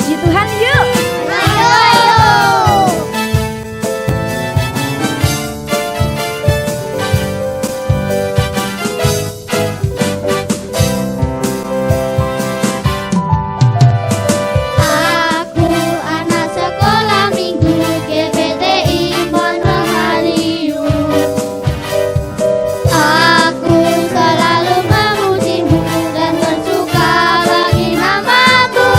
memuji Tuhan yuk. Ayo, ayo. Aku anak sekolah minggu GPTI Pondok Haliung. Aku selalu memujimu dan bersuka bagi namamu.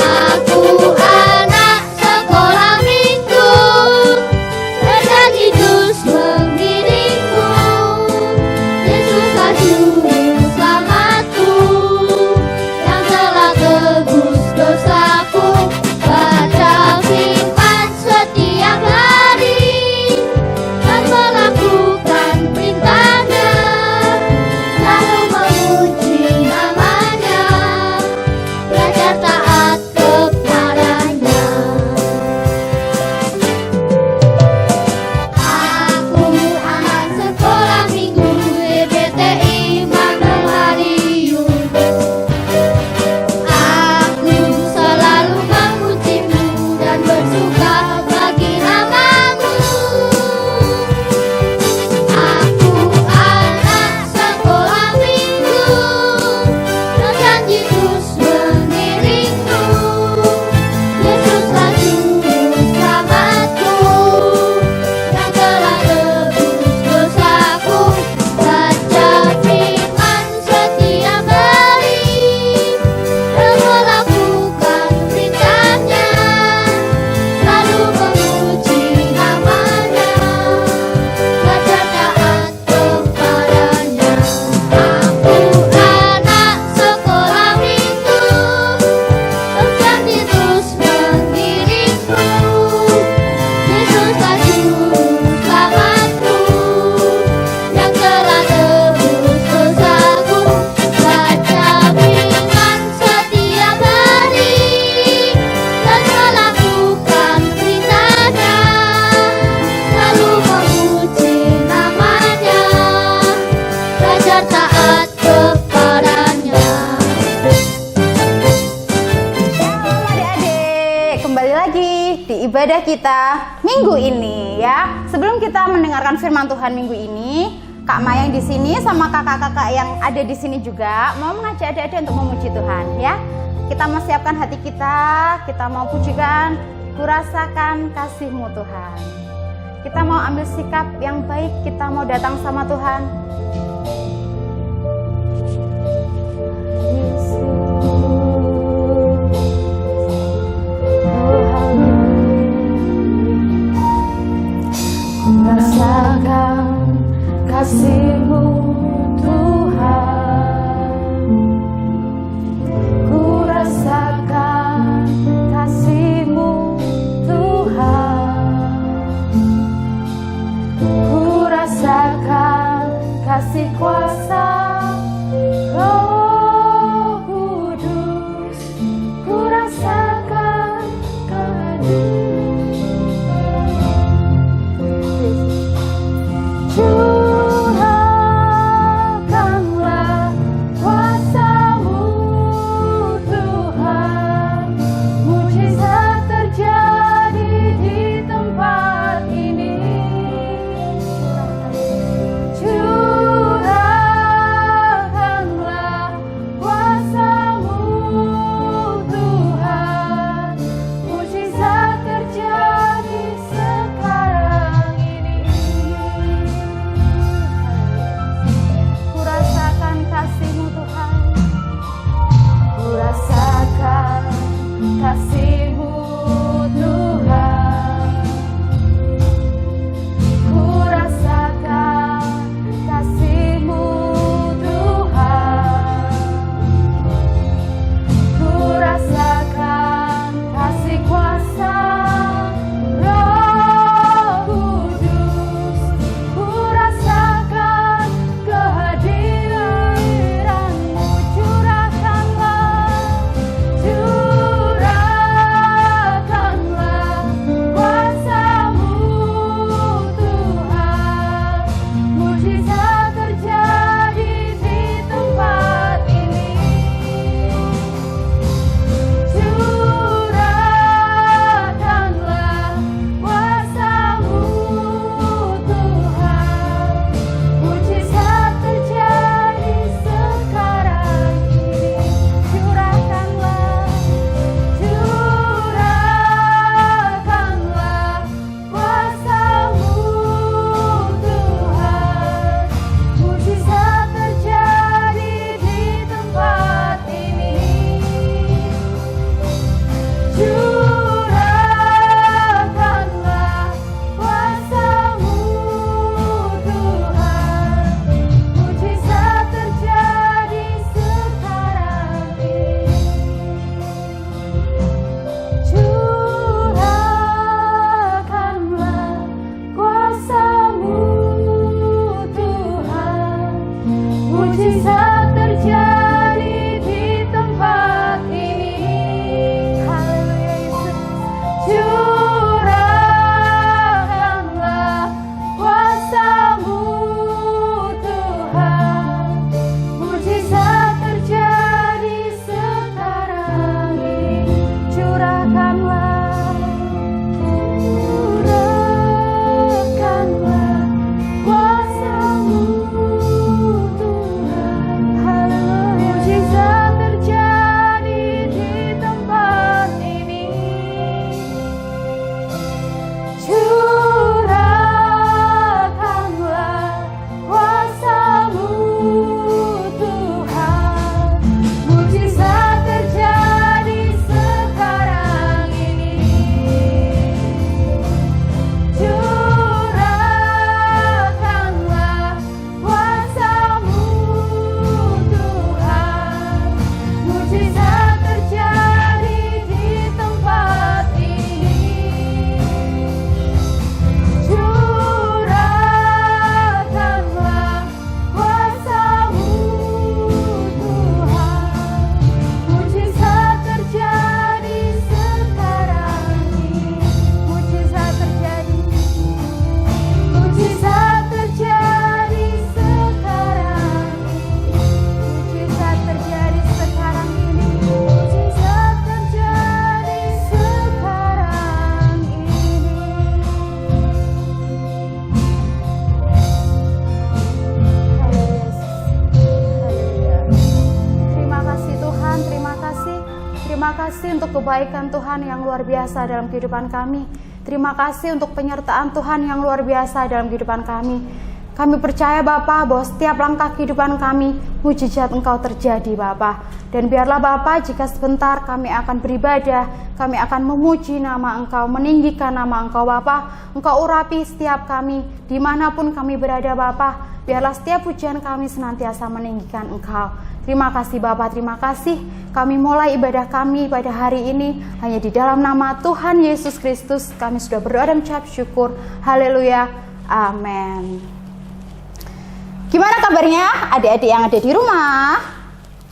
Aku anak sekolah minggu, berjanji terus mengiringmu. Yesuslah juru selamatku, yang telah tebus dosaku. Baca firman setiap hari dan melakukan perintahnya, lalu memuji namanya, belajar taat kepadanya. Aku anak sekolah minggu GPTI Pondok Haliung. Aku selalu memujimu dan bersuka bagi namamu. Aku anak sekolah minggu, berjanji terus mengiringmu. Yesuslah juru selamatku, yang telah tebus dosaku. Baca firman setiap hari dan melakukan perintahnya, lalu memuji namanya, belajar taat kepadanya. Aku anak sekolah minggu, berjanji terus mengiringmu. Yesuslah juru selamatku, yang telah tebus dosaku. Baca firman setiap hari dan melakukan perintahnya, lalu memuji namanya, belajar taat kepadanya. Shalom adik-adik, kembali lagi di ibadah kita minggu ini ya. Sebelum kita mendengarkan firman Tuhan minggu ini, Kak Maya yang di sini sama kakak-kakak yang ada di sini juga mau mengajak adik-adik untuk memuji Tuhan ya. Kita mau siapkan hati kita mau pujikan, kurasakan kasih-Mu Tuhan. Kita mau ambil sikap yang baik, kita mau datang sama Tuhan. Rasakan kasih-Mu Tuhan, ku rasakan kasih-Mu Tuhan, ku rasakan kasih kuasa Roh Kudus, ku rasakan kehadiran. Curahkanlah kuasa-Mu Tuhan, mujizat terjadi di tempat ini. Curahkanlah mujizat terjadi di tempat ini. Haleluya Yesus. Curahkanlah kuasa-Mu Tuhan, mujizat terjadi sekarang ini. Curahkanlah kuasa-Mu Tuhan. Haleluya. Mujizat terjadi di tempat ini. Curahkanlah kuasa-Mu Tuhan, mujizat terjadi sekarang ini. Curahkanlah kuasa-Mu Tuhan, mujizat terjadi di tempat ini. Curahkanlah kuasa-Mu Tuhan, mujizat terjadi sekarang ini. Mujizat terjadi, mujizat terjadi sekarang ini. Mujizat terjadi sekarang ini. Mujizat terjadi sekarang ini. Terima kasih Tuhan, terima kasih. Terima kasih untuk kebaikan Tuhan yang luar biasa dalam kehidupan kami. Terima kasih untuk penyertaan Tuhan yang luar biasa dalam kehidupan kami. Kami percaya Bapa bahwa setiap langkah kehidupan kami, mujizat Engkau terjadi Bapa. Dan biarlah Bapa, jika sebentar kami akan beribadah, kami akan memuji nama Engkau, meninggikan nama Engkau Bapa. Engkau urapi setiap kami, dimanapun kami berada Bapa. Biarlah setiap pujian kami senantiasa meninggikan Engkau. Terima kasih Bapa, terima kasih. Kami mulai ibadah kami pada hari ini hanya di dalam nama Tuhan Yesus Kristus. Kami sudah berdoa dan mengucap syukur. Haleluya. Amin. Gimana kabarnya adik-adik yang ada di rumah?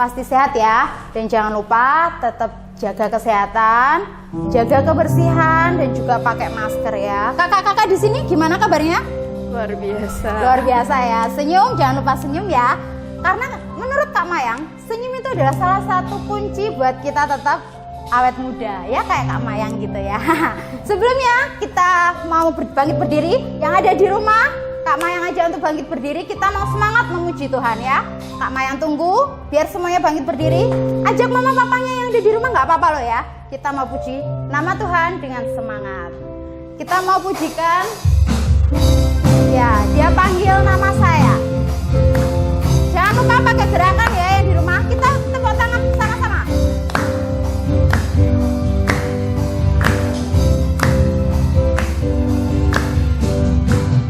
Pasti sehat ya. Dan jangan lupa tetap jaga kesehatan, jaga kebersihan, dan juga pakai masker ya. Kakak-kakak di sini gimana kabarnya? Luar biasa. Luar biasa ya. Senyum, jangan lupa senyum ya. Karena menurut Kak Mayang, senyum itu adalah salah satu kunci buat kita tetap awet muda ya, kayak Kak Mayang gitu ya. Sebelumnya kita mau bangkit berdiri. Yang ada di rumah, Kak Mayang aja untuk bangkit berdiri. Kita mau semangat memuji Tuhan ya. Kak Mayang tunggu biar semuanya bangkit berdiri. Ajak mama papanya yang ada di rumah, nggak apa-apa loh ya. Kita mau puji nama Tuhan dengan semangat. Kita mau pujikan. Ya, Dia panggil nama saya. Jangan lupa pakai gerakan ya yang di rumah. Kita tepuk tangan sama-sama.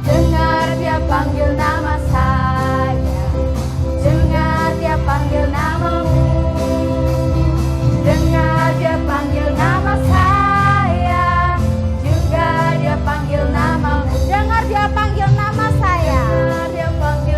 Dengar Dia panggil nama saya. Dengar Dia panggil namamu. Dengar Dia panggil nama saya. Juga Dia panggil namamu. Dengar Dia panggil nama saya. Dengar Dia panggil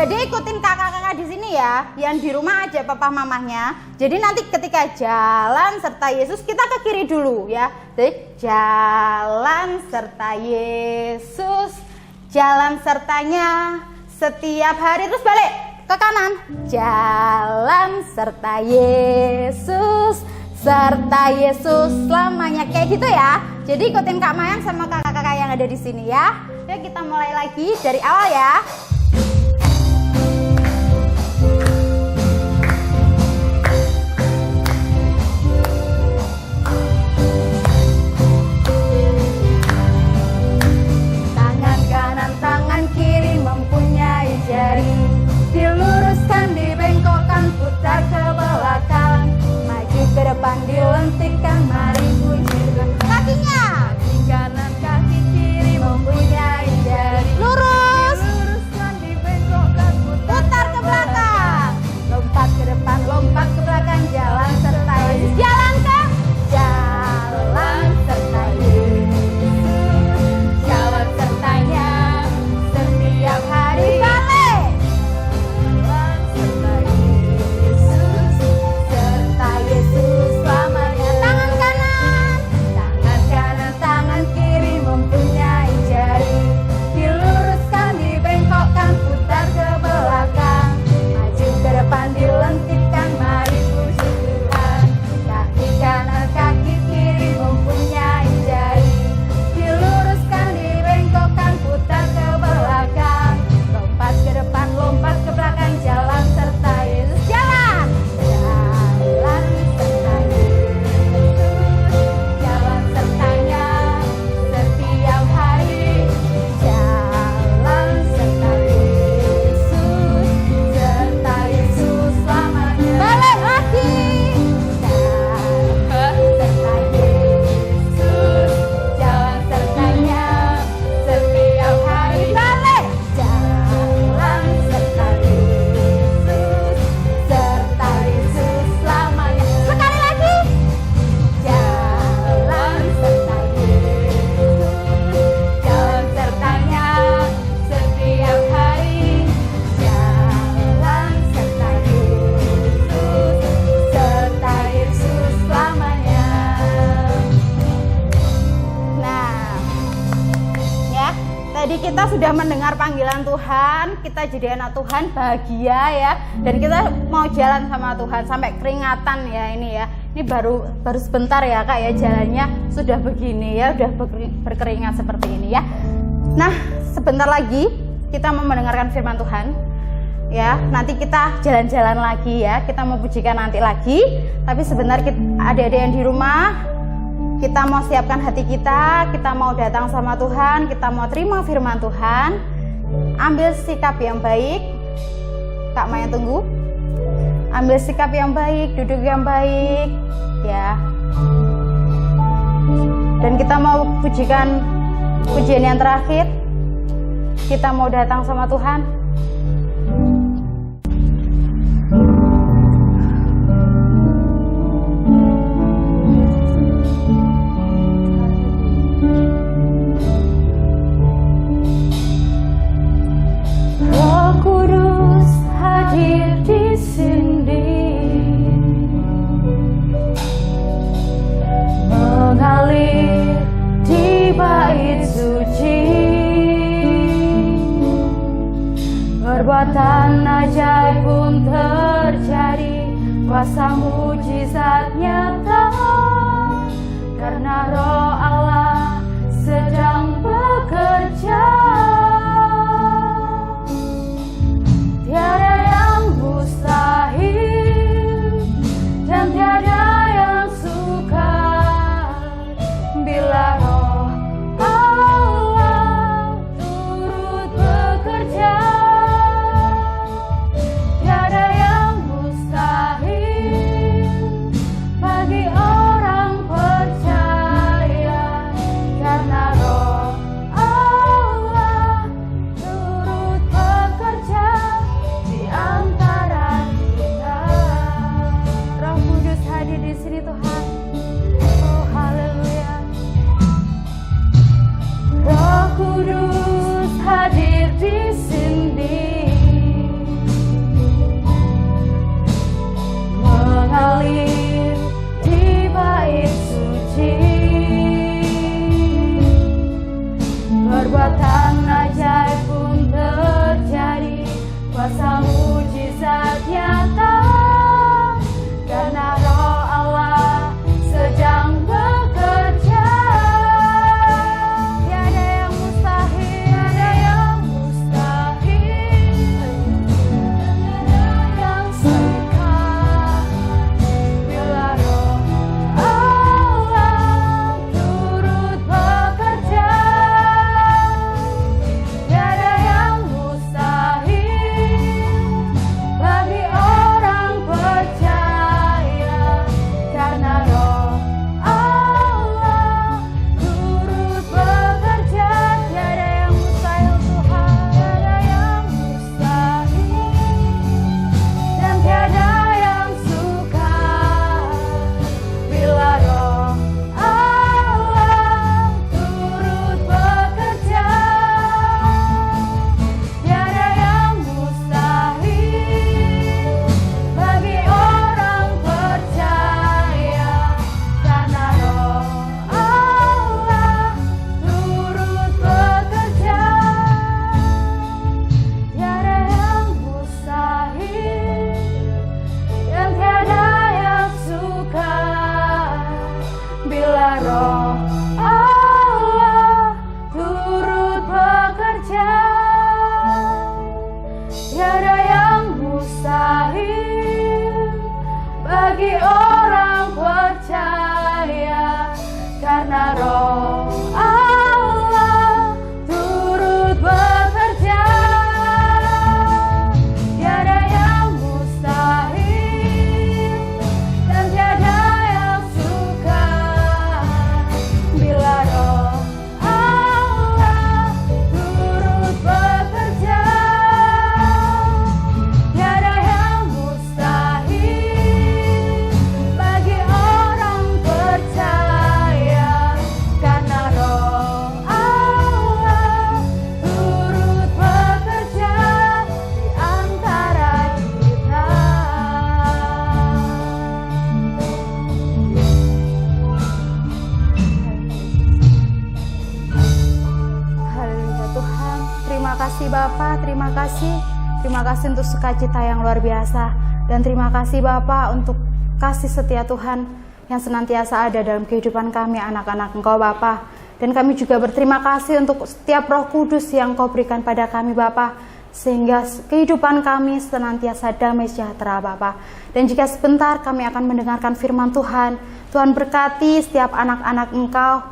Adik-adik ikutin kakak-kakak di sini ya, yang di rumah aja papa mamahnya. Jadi nanti ketika jalan serta Yesus kita ke kiri dulu ya. Jadi jalan serta Yesus, jalan sertanya setiap hari, terus balik ke kanan. Jalan serta Yesus, serta Yesus selamanya, kayak gitu ya. Jadi ikutin Kak Mayang sama kakak-kakak yang ada di sini ya. Yuk kita mulai lagi dari awal ya. Tangan kanan, tangan kiri mempunyai jari, diluruskan, dibengkokkan, putar ke belakang, maju ke depan, dilentikkan, mari puji Tuhan. Kakinya kaki kanan, kaki kiri mempunyai jari, lurus, diluruskan, dibengkokkan, putar ke belakang, lompat ke depan, lompat ke belakang, jalan serta Yesus, jalan ke jalan serta Yesus, jalan sertanya setiap hari, balik. Jalan serta Yesus, serta Yesus selamanya. Tangan kanan, tangan kiri mempunyai jari, diluruskan, dibengkokkan, putar ke belakang, maju ke depan, dilentikkan, mari puji Tuhan. Kaki kanan, kaki kiri mempunyai jari, diluruskan, dibengkokkan, putar ke belakang, lompat ke depan, lompat ke belakang, jalan serta Yesus, jalan. Jalan serta Yesus, jalan sertanya setiap hari, jalan serta Yesus, serta Yesus selamanya. Balik lagi. Jalan serta Yesus, jalan sertanya setiap hari, balik. Jalan serta Yesus, serta Yesus selamanya. Sekali lagi. Jalan serta Yesus, jalan sertanya setiap hari, jalan serta Yesus, serta Yesus selamanya. Nah, ya, tadi kita sudah mendengar panggilan Tuhan, kita jadi anak Tuhan, bahagia ya, dan kita mau jalan sama Tuhan sampai keringatan ya ini ya. Ini baru sebentar ya Kak ya, jalannya sudah begini ya, udah berkeringat seperti ini ya. Nah, sebentar lagi kita mau mendengarkan firman Tuhan ya. Nanti kita jalan-jalan lagi ya, kita mau pujikan nanti lagi. Tapi sebentar adik-adik yang di rumah, kita mau siapkan hati kita mau datang sama Tuhan, kita mau terima firman Tuhan. Ambil sikap yang baik. Kak Maya tunggu. Ambil sikap yang baik, duduk yang baik ya. Dan kita mau pujikan pujian yang terakhir. Kita mau datang sama Tuhan. Roh Kudus hadir di sini, mengalir di bait suci, perbuatan ajaib pun terjadi, kuasa mujizat nyata, karena Roh Allah sedang bekerja. Tiada yang mustahil dan tiada yang sukar bila Roh Allah turut bekerja. Tiada yang mustahil bagi orang percaya. perbuatan ajaib pun terjadi, kuasa mujizat nyata, karena Roh Allah sedang bekerja. Tiada yang mustahil, tiada yang mustahil, tiada yang sukar bila Roh Allah turut bekerja. Tiada yang mustahil bagi orang percaya, karena Roh Allah turut bekerja. Tiada yang mustahil Tuhan, tiada yang mustahil, dan tiada yang sukar bila Roh Allah turut bekerja. Tiada yang mustahil bagi orang percaya, karena Roh Allah turut bekerja. Tiada yang mustahil, dan tiada yang sukar bila Roh Allah turut bekerja. Tiada yang mustahil bagi orang percaya, karena Roh Allah turut bekerja. Tiada yang mustahil, dan tiada yang sukar bila Roh Allah turut bekerja. Tiada yang mustahil bagi orang percaya, karena Roh Allah turut bekerja di antara kita. Haleluya Tuhan, terima kasih Bapa, terima kasih untuk sukacita yang luar biasa, dan terima kasih Bapa untuk kasih setia Tuhan yang senantiasa ada dalam kehidupan kami anak-anak Engkau Bapa. Dan kami juga berterima kasih untuk setiap Roh Kudus yang Kau berikan pada kami Bapa, sehingga kehidupan kami senantiasa damai sejahtera Bapa. Dan jika sebentar kami akan mendengarkan firman Tuhan, Tuhan berkati setiap anak-anak Engkau.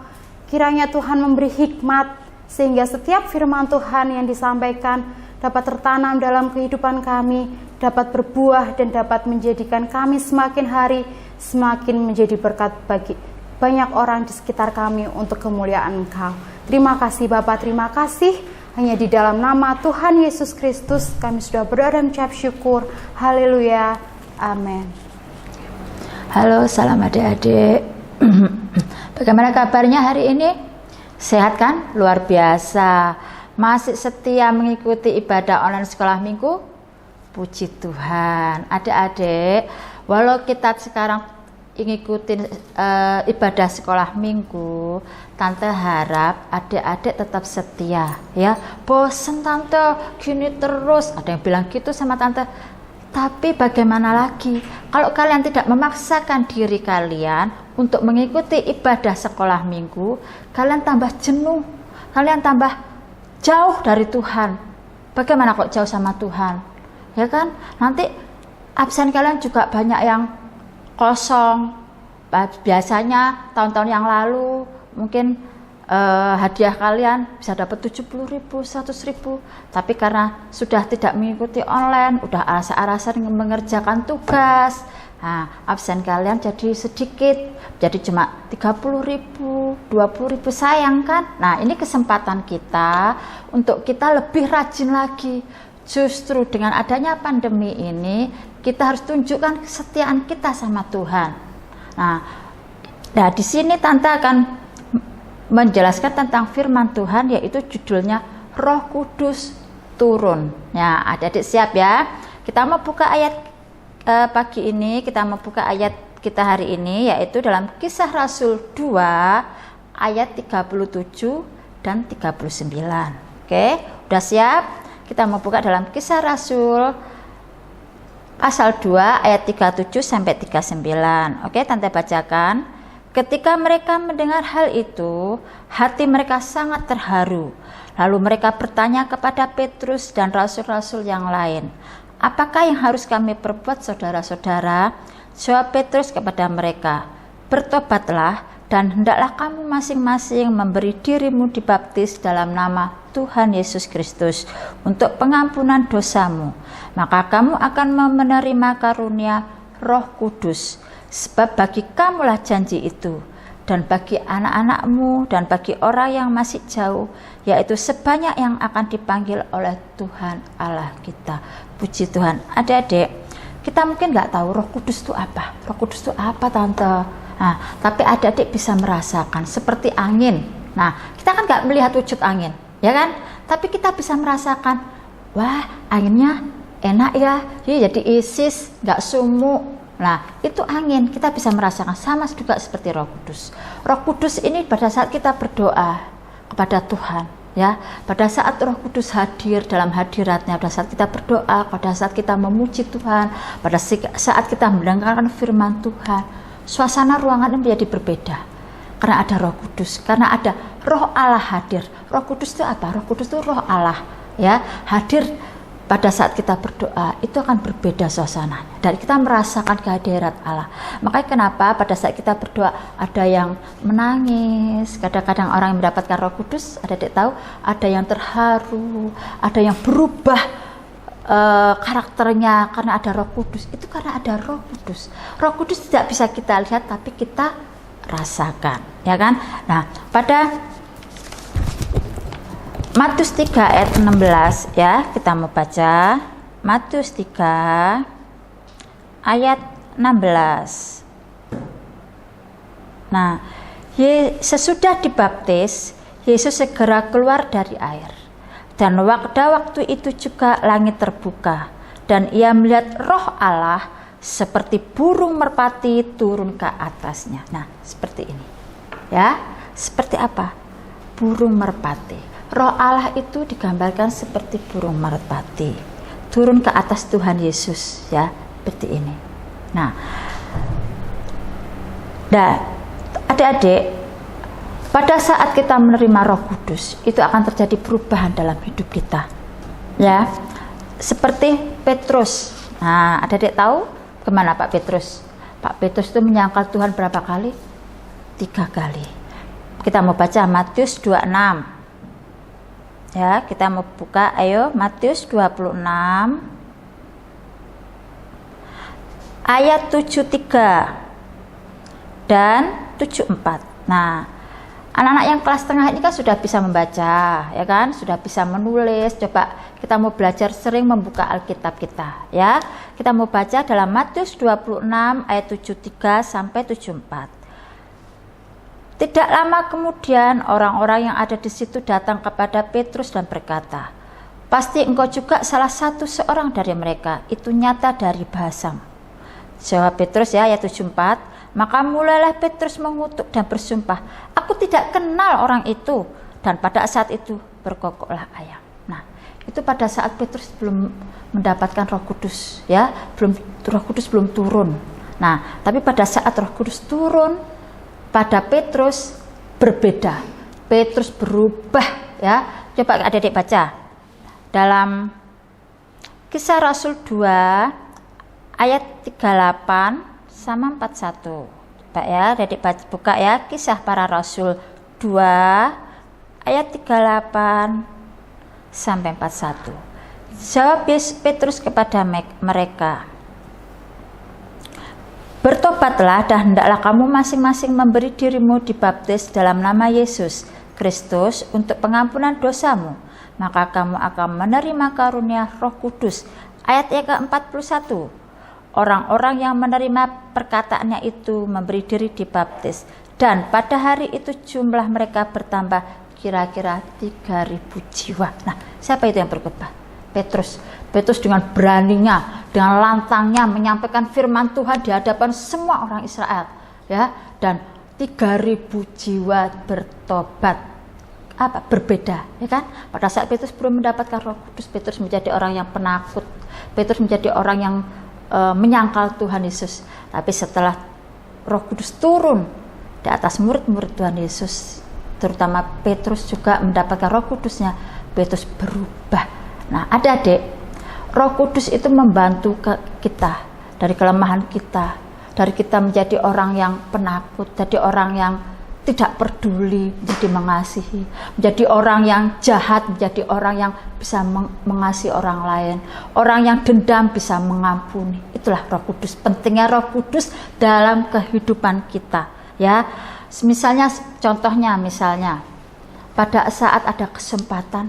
Kiranya Tuhan memberi hikmat, sehingga setiap firman Tuhan yang disampaikan dapat tertanam dalam kehidupan kami, dapat berbuah dan dapat menjadikan kami semakin hari semakin menjadi berkat bagi banyak orang di sekitar kami untuk kemuliaan Engkau. Terima kasih Bapa, terima kasih. Hanya di dalam nama Tuhan Yesus Kristus kami sudah berdoa dan mengucap syukur. Haleluya. Amin. Halo, salam adik-adik. Bagaimana kabarnya hari ini? Sehat kan? Luar biasa. Masih setia mengikuti ibadah online sekolah minggu? Puji Tuhan. Adik-adik, walau kita sekarang ngikutin ibadah sekolah minggu, Tante harap adik-adik tetap setia ya. Bosen Tante, gini terus. Ada yang bilang gitu sama Tante. Tapi bagaimana lagi kalau kalian tidak memaksakan diri kalian untuk mengikuti ibadah sekolah minggu, kalian tambah jenuh, kalian tambah jauh dari Tuhan. Bagaimana kok jauh sama Tuhan? Ya kan? Nanti absen kalian juga banyak yang kosong. Biasanya tahun-tahun yang lalu mungkin hadiah kalian bisa dapat 70.000, 100.000, tapi karena sudah tidak mengikuti online, udah alasan-alasan mengerjakan tugas, nah, absen kalian jadi sedikit, jadi cuma 30.000, 20.000, sayang kan? Nah, ini kesempatan kita untuk kita lebih rajin lagi. Justru dengan adanya pandemi ini, kita harus tunjukkan kesetiaan kita sama Tuhan. Nah, di sini Tante akan menjelaskan tentang firman Tuhan, yaitu judulnya Roh Kudus turun. Ya, adik-adik siap ya? Kita mau buka ayat pagi ini, kita mau buka ayat kita hari ini, yaitu dalam Kisah Rasul 2 ayat 37 dan 39. Oke, udah siap? Kita mau buka dalam Kisah Rasul pasal 2 ayat 37 sampai 39. Oke, Tante bacakan. Ketika mereka mendengar hal itu, hati mereka sangat terharu. Lalu mereka bertanya kepada Petrus dan rasul-rasul yang lain, "Apakah yang harus kami perbuat, saudara-saudara?" Jawab Petrus kepada mereka, "Bertobatlah dan hendaklah kamu masing-masing memberi dirimu dibaptis dalam nama Tuhan Yesus Kristus untuk pengampunan dosamu. Maka kamu akan menerima karunia Roh Kudus, sebab bagi kamulah janji itu, dan bagi anak-anakmu dan bagi orang yang masih jauh, yaitu sebanyak yang akan dipanggil oleh Tuhan Allah kita." Puji Tuhan. Adik-adik, kita mungkin nggak tahu Roh Kudus itu apa. Roh Kudus itu apa, Tante? Nah, tapi adik-adik bisa merasakan seperti angin. Nah, kita kan nggak melihat wujud angin, ya kan? Tapi kita bisa merasakan, wah, anginnya enak ya, jadi isis, nggak sumuk. Nah, itu angin, kita bisa merasakan. Sama juga seperti Roh Kudus. Roh Kudus ini pada saat kita berdoa kepada Tuhan, ya, pada saat Roh Kudus hadir dalam hadiratnya, pada saat kita berdoa, pada saat kita memuji Tuhan, pada saat kita mendengarkan firman Tuhan, suasana ruangan ini menjadi berbeda karena ada Roh Kudus, karena ada Roh Allah hadir. Roh Kudus itu apa? Roh Kudus itu Roh Allah, ya, hadir pada saat kita berdoa. Itu akan berbeda suasananya dan kita merasakan kehadiran Allah. Makanya kenapa pada saat kita berdoa ada yang menangis, kadang-kadang orang yang mendapatkan Roh Kudus, adik tahu, ada yang terharu, ada yang berubah karakternya karena ada Roh Kudus. Itu karena ada Roh Kudus. Roh Kudus tidak bisa kita lihat tapi kita rasakan, ya kan? Nah, pada Matius 3 ayat 16, ya, kita mau baca Matius 3 ayat 16. Nah, sesudah dibaptis, Yesus segera keluar dari air. Dan waktu itu juga langit terbuka, dan ia melihat Roh Allah seperti burung merpati turun ke atasnya. Nah, seperti ini, ya, seperti apa? Burung merpati. Roh Allah itu digambarkan seperti burung merpati turun ke atas Tuhan Yesus, ya, seperti ini. Nah, adik-adik, pada saat kita menerima Roh Kudus, itu akan terjadi perubahan dalam hidup kita, ya. Seperti Petrus. Nah, adik-adik tahu kemana Pak Petrus? Pak Petrus itu menyangkal Tuhan berapa kali? 3 kali. Kita mau baca Matius 26. Ya, kita mau buka, ayo, Matius 26 ayat 73 dan 74. Nah, anak-anak yang kelas tengah ini kan sudah bisa membaca, ya kan? Sudah bisa menulis. Coba kita mau belajar sering membuka Alkitab kita, ya. Kita mau baca dalam Matius 26 ayat 73 sampai 74. Tidak lama kemudian orang-orang yang ada di situ datang kepada Petrus dan berkata, "Pasti engkau juga salah satu seorang dari mereka, itu nyata dari bahasamu." Jawab Petrus, ya, ayat 74. Maka mulailah Petrus mengutuk dan bersumpah, "Aku tidak kenal orang itu." Dan pada saat itu berkokoklah ayam. Nah, itu pada saat Petrus belum mendapatkan Roh Kudus, ya, Roh Kudus belum turun. Nah, tapi pada saat Roh Kudus turun, pada Petrus berbeda. Petrus berubah, ya. Coba adik-adik baca dalam Kisah Rasul 2 ayat 38 sama 41. Pak, ya, adik buka, ya, Kisah Para Rasul 2 ayat 38 sampai 41. Jawab Petrus kepada mereka, "Bertobatlah dan hendaklah kamu masing-masing memberi dirimu dibaptis dalam nama Yesus Kristus untuk pengampunan dosamu, maka kamu akan menerima karunia Roh Kudus." Ayat yang ke-41. Orang-orang yang menerima perkataannya itu memberi diri dibaptis, dan pada hari itu jumlah mereka bertambah kira-kira 3.000 jiwa. Nah, siapa itu yang berkhotbah? Petrus. Petrus dengan beraninya, dengan lantangnya menyampaikan firman Tuhan di hadapan semua orang Israel, ya, dan 3.000 jiwa bertobat berbeda, ya kan? Pada saat Petrus belum mendapatkan Roh Kudus, Petrus menjadi orang yang penakut, Petrus menjadi orang yang menyangkal Tuhan Yesus. Tapi setelah Roh Kudus turun di atas murid-murid Tuhan Yesus, terutama Petrus juga mendapatkan Roh Kudusnya, Petrus berubah. Nah, adik-adik, Roh Kudus itu membantu kita dari kelemahan kita, dari kita menjadi orang yang penakut, jadi orang yang tidak peduli, menjadi mengasihi, menjadi orang yang jahat, menjadi orang yang bisa mengasihi orang lain, orang yang dendam bisa mengampuni. Itulah Roh Kudus. Pentingnya Roh Kudus dalam kehidupan kita, ya. Contohnya misalnya pada saat ada kesempatan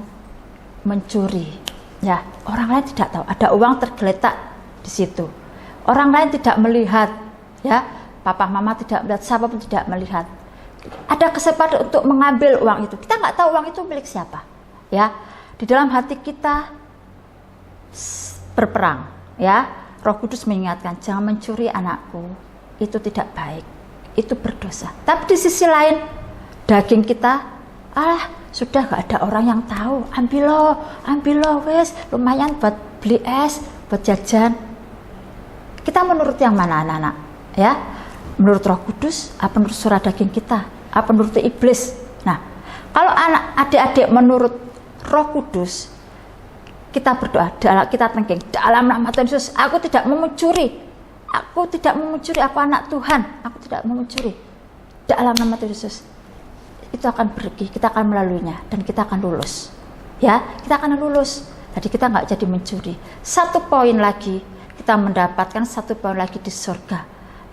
mencuri, ya, orang lain tidak tahu, ada uang tergeletak di situ, orang lain tidak melihat, ya, papa mama tidak melihat, siapapun tidak melihat. Ada kesempatan untuk mengambil uang itu, kita nggak tahu uang itu milik siapa, ya. Di dalam hati kita berperang, ya. Roh Kudus mengingatkan, jangan mencuri anakku, itu tidak baik, itu berdosa. Tapi di sisi lain, daging kita, sudah nggak ada orang yang tahu, ambil lo, wes, lumayan buat beli es, buat jajan. Kita menurut yang mana, anak-anak, ya? Menurut Roh Kudus, apa menurut surah daging kita, apa menurut iblis? Nah, kalau adik-adik menurut Roh Kudus, kita berdoa, kita tengking dalam nama Tuhan Yesus, aku tidak mau mencuri, aku anak Tuhan, aku tidak mau mencuri. Dalam nama Tuhan Yesus, itu akan pergi, kita akan melaluinya, dan kita akan lulus, ya, kita akan lulus. Jadi kita nggak jadi mencuri. Satu poin lagi, kita mendapatkan satu poin lagi di surga,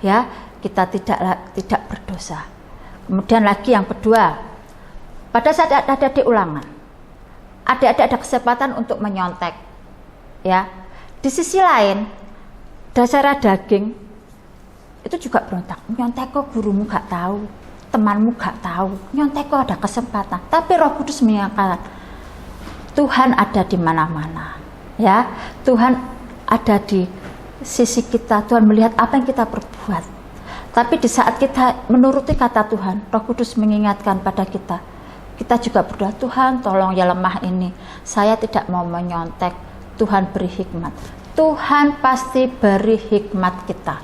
ya, kita tidak berdosa. Kemudian lagi yang kedua, pada saat ada di ulangan, ada kesempatan untuk menyontek, ya. Di sisi lain, dasar daging itu juga berontak, nyontek kok gurumu gak tahu, temanmu gak tahu, nyontek kok ada kesempatan. Tapi Roh Kudus mengingatkan, Tuhan ada di mana-mana, ya. Tuhan ada di sisi kita, Tuhan melihat apa yang kita perbuat. Tapi di saat kita menuruti kata Tuhan, Roh Kudus mengingatkan pada kita juga berdoa, Tuhan tolong ya lemah ini, saya tidak mau menyontek, Tuhan beri hikmat. Tuhan pasti beri hikmat kita,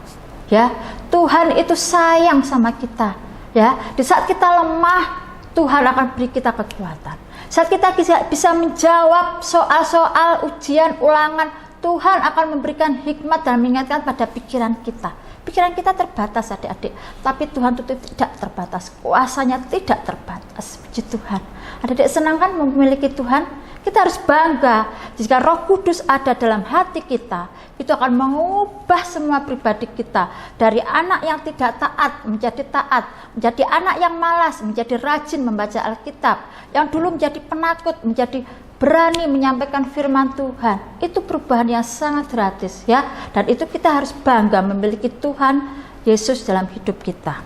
ya. Tuhan itu sayang sama kita, ya. Di saat kita lemah, Tuhan akan beri kita kekuatan. Saat kita bisa menjawab soal-soal ujian ulangan, Tuhan akan memberikan hikmat dan mengingatkan pada pikiran kita. Pikiran kita terbatas, adik-adik, tapi Tuhan itu tidak terbatas, kuasanya tidak terbatas. Puji Tuhan. Adik-adik senang kan memiliki Tuhan? Kita harus bangga jika Roh Kudus ada dalam hati kita. Itu akan mengubah semua pribadi kita, dari anak yang tidak taat menjadi taat, menjadi anak yang malas menjadi rajin membaca Alkitab, yang dulu menjadi penakut menjadi berani menyampaikan firman Tuhan. Itu perubahan yang sangat gratis, ya. Dan itu kita harus bangga memiliki Tuhan Yesus dalam hidup kita.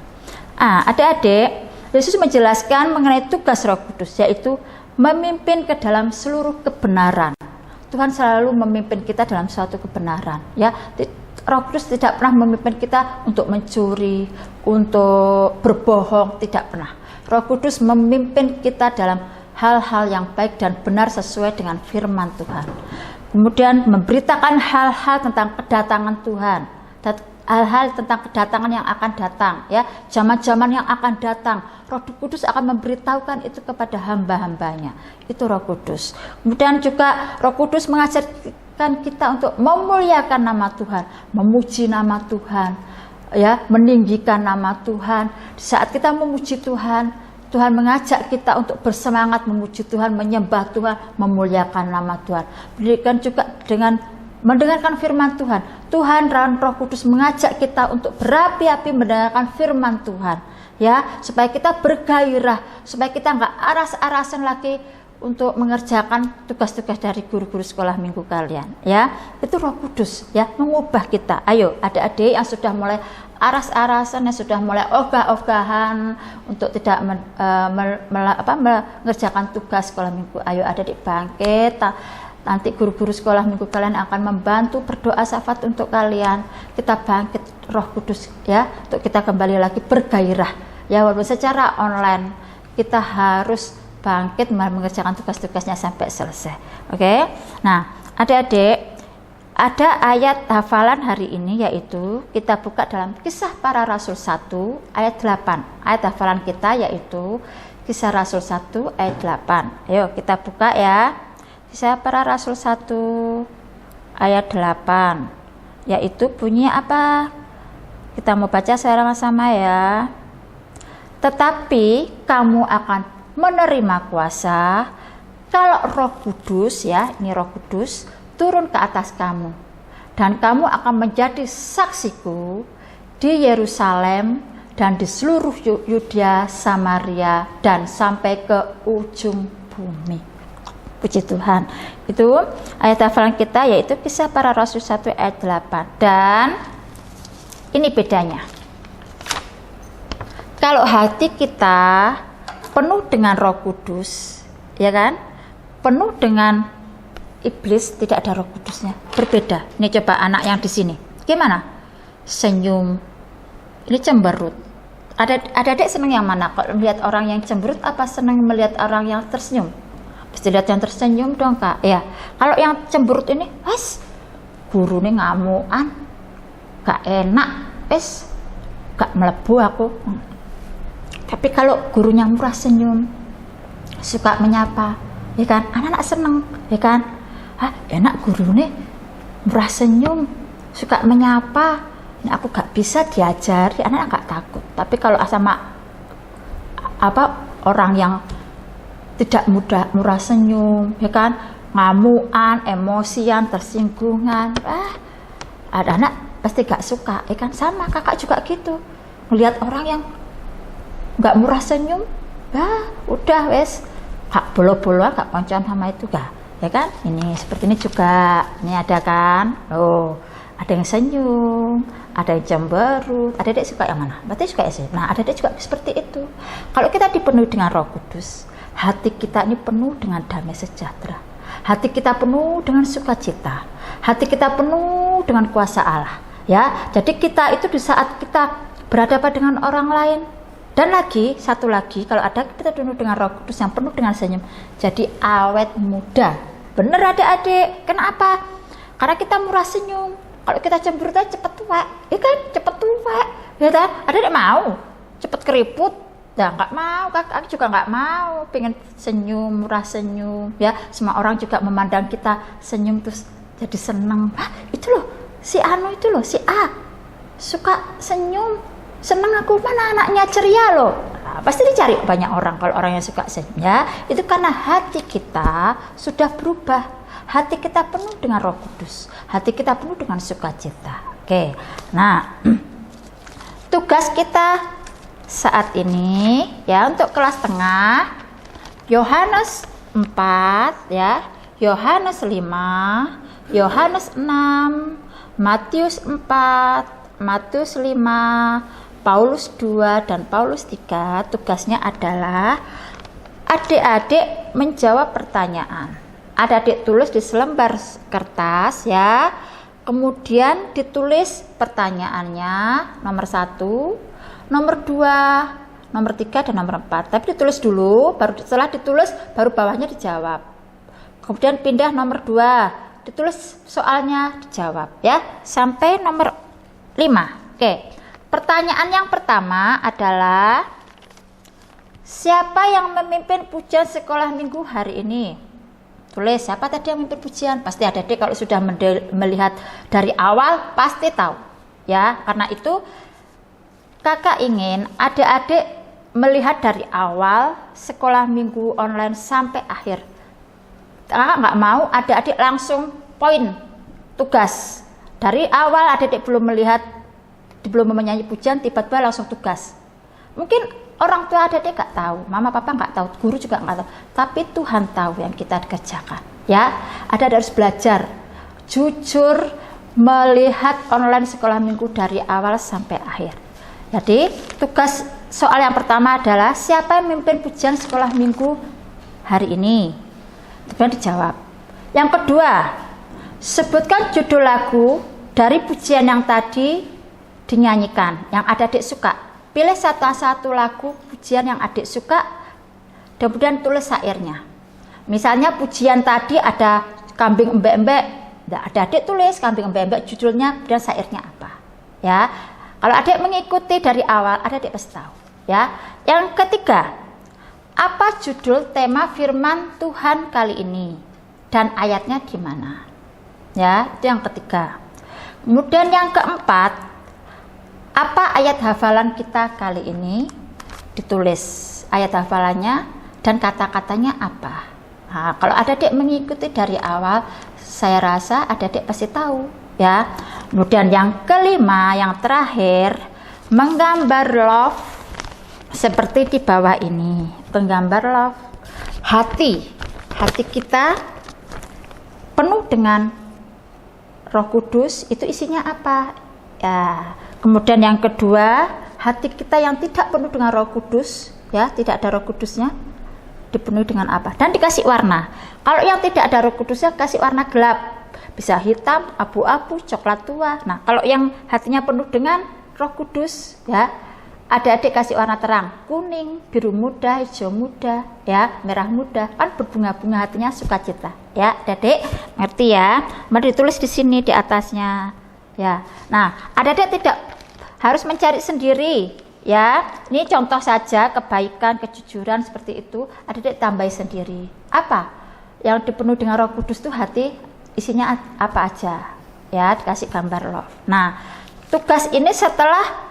Adik-adik, Yesus menjelaskan mengenai tugas Roh Kudus, yaitu memimpin ke dalam seluruh kebenaran. Tuhan selalu memimpin kita dalam suatu kebenaran, ya. Roh Kudus tidak pernah memimpin kita untuk mencuri, untuk berbohong, tidak pernah. Roh Kudus memimpin kita dalam hal-hal yang baik dan benar sesuai dengan firman Tuhan. Kemudian memberitakan hal-hal tentang kedatangan Tuhan, dan hal-hal tentang kedatangan yang akan datang, ya, zaman-zaman yang akan datang. Roh Kudus akan memberitahukan itu kepada hamba-hambanya. Itu Roh Kudus. Kemudian juga Roh Kudus mengajarkan kita untuk memuliakan nama Tuhan, memuji nama Tuhan, ya, meninggikan nama Tuhan. Di saat kita memuji Tuhan, Tuhan mengajak kita untuk bersemangat memuji Tuhan, menyembah Tuhan, memuliakan nama Tuhan. Berikan juga dengan mendengarkan firman Tuhan. Tuhan dan Roh Kudus mengajak kita untuk berapi-api mendengarkan firman Tuhan, ya, supaya kita bergairah, supaya kita nggak aras-arasan lagi untuk mengerjakan tugas-tugas dari guru-guru sekolah minggu kalian, ya. Itu Roh Kudus, ya, mengubah kita. Ayo adik-adik yang sudah mulai aras-arasan, yang sudah mulai ogah-ogahan untuk tidak mengerjakan tugas sekolah minggu, ayo adik-adik bangkit. Nanti guru-guru sekolah minggu kalian akan membantu berdoa syafaat untuk kalian. Kita bangkit Roh Kudus, ya, untuk kita kembali lagi bergairah, ya, walaupun secara online kita harus bangkit mengerjakan tugas-tugasnya sampai selesai. Oke. Nah, adik-adik, ada ayat hafalan hari ini, yaitu kita buka dalam Kisah Para Rasul 1 ayat 8. Ayat hafalan kita yaitu Kisah Rasul 1 ayat 8. Ayo kita buka ya. Kisah Para Rasul 1 ayat 8. Yaitu bunyinya apa? Kita mau baca sama-sama ya. Tetapi kamu akan menerima kuasa kalau Roh Kudus, ya, ini Roh Kudus turun ke atas kamu, dan kamu akan menjadi saksiku di Yerusalem dan di seluruh Yudea, Samaria, dan sampai ke ujung bumi. Puji Tuhan. Itu ayat hafalan kita, yaitu Kisah Para Rasul 1 ayat 8. Dan ini bedanya. Kalau hati kita penuh dengan Roh Kudus, ya kan? Penuh dengan iblis, tidak ada Roh Kudusnya, berbeda. Ini coba anak yang di sini, gimana? Senyum, ini cemberut. Adik senang yang mana? Kalau melihat orang yang cemberut, apa senang melihat orang yang tersenyum? Pasti lihat yang tersenyum dong, Kak. Ya. Kalau yang cemberut ini, guru nih ngamuan, gak enak, gak melebu aku. Tapi kalau gurunya murah senyum, suka menyapa, ya kan? Anak-anak seneng, ya kan? Enak guru nih murah senyum, suka menyapa. Ini aku gak bisa diajari, anak-anak gak takut. Tapi kalau sama orang yang tidak murah senyum, ya kan, ngamuan, emosian, tersinggungan, anak-anak pasti gak suka, ya kan? Sama kakak juga gitu, melihat orang yang gak murah senyum, udah wes gak bolo-bolo, gak koncan sama itu, gak. Ya kan, ini seperti ini juga, ini ada kan, ada yang senyum, ada yang cemberut. Adik-adik suka yang mana? Berarti suka ya sih. Nah, adik-adik juga seperti itu. Kalau kita dipenuhi dengan Roh Kudus, hati kita ini penuh dengan damai sejahtera, hati kita penuh dengan sukacita, hati kita penuh dengan kuasa Allah. Ya, jadi kita itu di saat kita berhadapan dengan orang lain. Dan lagi, satu lagi, kalau ada kita penuh dengan Roh Kudus yang penuh dengan senyum, jadi awet muda. Bener adik-adik, kenapa? Karena kita murah senyum. Kalau kita cemberut aja cepet tua, ya kan? Cepet tua, ya kan? Adik-adik mau cepet keriput? Ya nggak mau, kakak juga nggak mau. Pengen senyum, murah senyum, ya. Semua orang juga memandang kita senyum terus jadi seneng. Itu loh, si Anu itu loh, si A suka senyum, seneng aku, mana anaknya ceria loh. Pasti dicari banyak orang kalau orang yang suka senyum, ya. Itu karena hati kita sudah berubah, hati kita penuh dengan Roh Kudus, hati kita penuh dengan sukacita. Oke, nah tugas kita saat ini, ya, untuk kelas tengah, Yohanes 4, ya, Yohanes 5, Yohanes 6, Matius 4, Matius 5, Paulus 2 dan Paulus 3. Tugasnya adalah adik-adik menjawab pertanyaan. Adik-adik tulis di selembar kertas, ya. Kemudian ditulis pertanyaannya, nomor 1, nomor 2, nomor 3 dan nomor 4. Tapi ditulis dulu, baru setelah ditulis baru bawahnya dijawab. Kemudian pindah nomor 2, ditulis soalnya, dijawab, ya, sampai nomor 5. Oke. Pertanyaan yang pertama adalah, siapa yang memimpin pujian sekolah minggu hari ini? Tulis, siapa tadi yang memimpin pujian? Pasti adik-adik kalau sudah melihat dari awal pasti tahu, ya. Karena itu kakak ingin adik-adik melihat dari awal sekolah minggu online sampai akhir. Kakak nggak mau adik-adik langsung poin tugas. Dari awal adik-adik belum menyanyi pujian, tiba-tiba langsung tugas. Mungkin orang tua adik-adik nggak tahu, mama papa nggak tahu, guru juga nggak tahu, tapi Tuhan tahu yang kita kerjakan, ya. Adik-adik harus belajar jujur melihat online sekolah minggu dari awal sampai akhir. Jadi tugas soal yang pertama adalah, siapa yang memimpin pujian sekolah minggu hari ini? Kemudian dijawab. Yang kedua, sebutkan judul lagu dari pujian yang tadi dinyanyikan, yang adik-adik suka. Pilih satu lagu pujian yang adik suka kemudian tulis syairnya. Misalnya pujian tadi ada kambing embek-embek, nah, adik tulis kambing embek-embek judulnya dan syairnya apa. Ya, kalau adik mengikuti dari awal, adik pasti tahu. Ya, yang ketiga, apa judul tema firman Tuhan kali ini dan ayatnya di mana? Ya, itu yang ketiga. Kemudian yang keempat, apa ayat hafalan kita kali ini? Ditulis ayat hafalannya dan kata-katanya apa. Nah, kalau adik mengikuti dari awal, saya rasa adik pasti tahu. Ya. Kemudian yang kelima, yang terakhir, menggambar love seperti di bawah ini. Penggambar love, hati kita penuh dengan Roh Kudus, itu isinya apa? Ya. Kemudian yang kedua, hati kita yang tidak penuh dengan Roh Kudus, ya, tidak ada Roh Kudusnya, dipenuhi dengan apa? Dan dikasih warna. Kalau yang tidak ada Roh Kudusnya, kasih warna gelap, bisa hitam, abu-abu, coklat tua. Nah, kalau yang hatinya penuh dengan Roh Kudus, ya, adik-adik kasih warna terang, kuning, biru muda, hijau muda, ya, merah muda, kan berbunga-bunga, hatinya sukacita. Ya, adik ngerti ya? Mari ditulis di sini di atasnya. Ya, nah, adik-adik tidak harus mencari sendiri. Ya, ini contoh saja kebaikan, kejujuran seperti itu. Adik-adik tambahi sendiri. Apa yang dipenuhi dengan Roh Kudus itu hati isinya apa aja? Ya, dikasih gambar love. Nah, tugas ini setelah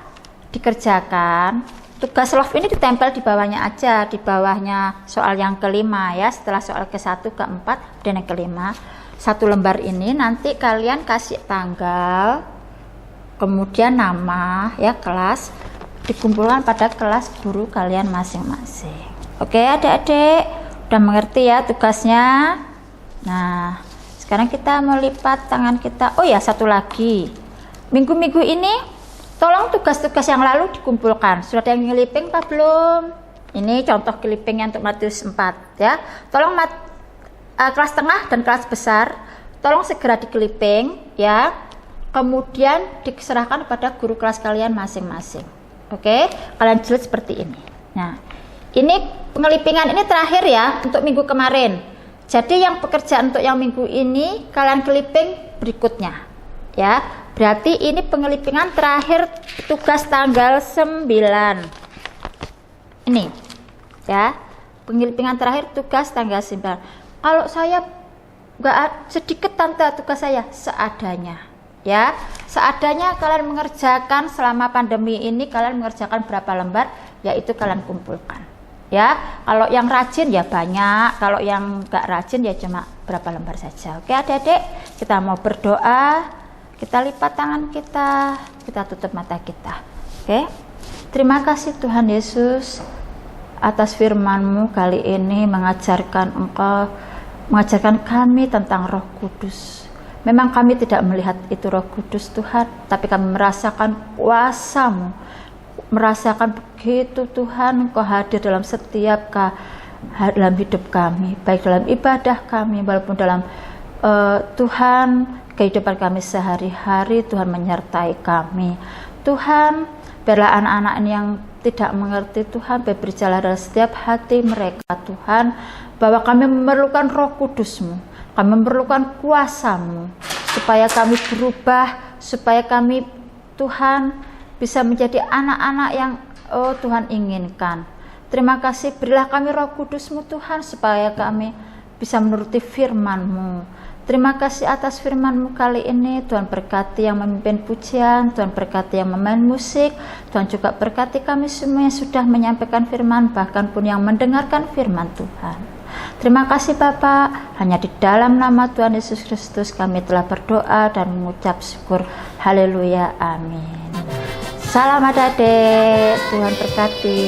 dikerjakan, tugas love ini ditempel di bawahnya aja, di bawahnya soal yang kelima ya, setelah soal ke-1, ke-4 dan yang kelima. Satu lembar ini nanti kalian kasih tanggal, kemudian nama ya, kelas, dikumpulkan pada kelas guru kalian masing-masing. Oke adik-adik, udah mengerti ya tugasnya? Nah, sekarang kita melipat tangan kita. Oh ya, satu lagi, minggu-minggu ini tolong tugas-tugas yang lalu dikumpulkan. Sudah ada yang clipping apa belum? Ini contoh clippingnya untuk Matius 4 ya. Tolong kelas tengah dan kelas besar tolong segera di-clipping ya. Kemudian diserahkan pada guru kelas kalian masing-masing. Oke, kalian jilid seperti ini. Nah, ini pengelipingan ini terakhir ya untuk minggu kemarin. Jadi yang pekerjaan untuk yang minggu ini kalian clipping berikutnya ya. Berarti ini pengelipingan terakhir tugas tanggal 9. Ini ya, pengelipingan terakhir tugas tanggal 9. Kalau saya nggak sedikit tante tugas saya seadanya ya, seadanya kalian mengerjakan selama pandemi ini. Kalian mengerjakan berapa lembar, yaitu kalian kumpulkan ya. Kalau yang rajin ya banyak, kalau yang nggak rajin ya cuma berapa lembar saja. Oke adik-adik, kita mau berdoa, kita lipat tangan kita tutup mata kita. Oke, terima kasih Tuhan Yesus atas firman-Mu kali ini mengajarkan kami tentang Roh Kudus. Memang kami tidak melihat itu Roh Kudus Tuhan, tapi kami merasakan kuasa-Mu, merasakan begitu Tuhan Engkau hadir dalam setiap dalam hidup kami, baik dalam ibadah kami walaupun dalam Tuhan kehidupan kami sehari-hari. Tuhan menyertai kami Tuhan. Biarlah anak-anak ini yang tidak mengerti Tuhan, berjalan dalam setiap hati mereka Tuhan, bahwa kami memerlukan Roh Kudus-Mu, kami memerlukan kuasa-Mu, supaya kami berubah, supaya kami Tuhan bisa menjadi anak-anak yang Tuhan inginkan. Terima kasih, berilah kami Roh Kudus-Mu Tuhan, supaya kami bisa menuruti firman-Mu. Terima kasih atas firman-Mu kali ini. Tuhan berkati yang memimpin pujian, Tuhan berkati yang memain musik, Tuhan juga berkati kami semua yang sudah menyampaikan firman, bahkan pun yang mendengarkan firman Tuhan. Terima kasih Bapa, hanya di dalam nama Tuhan Yesus Kristus kami telah berdoa dan mengucap syukur. Haleluya, amin. Salam adik-adik, Tuhan berkati.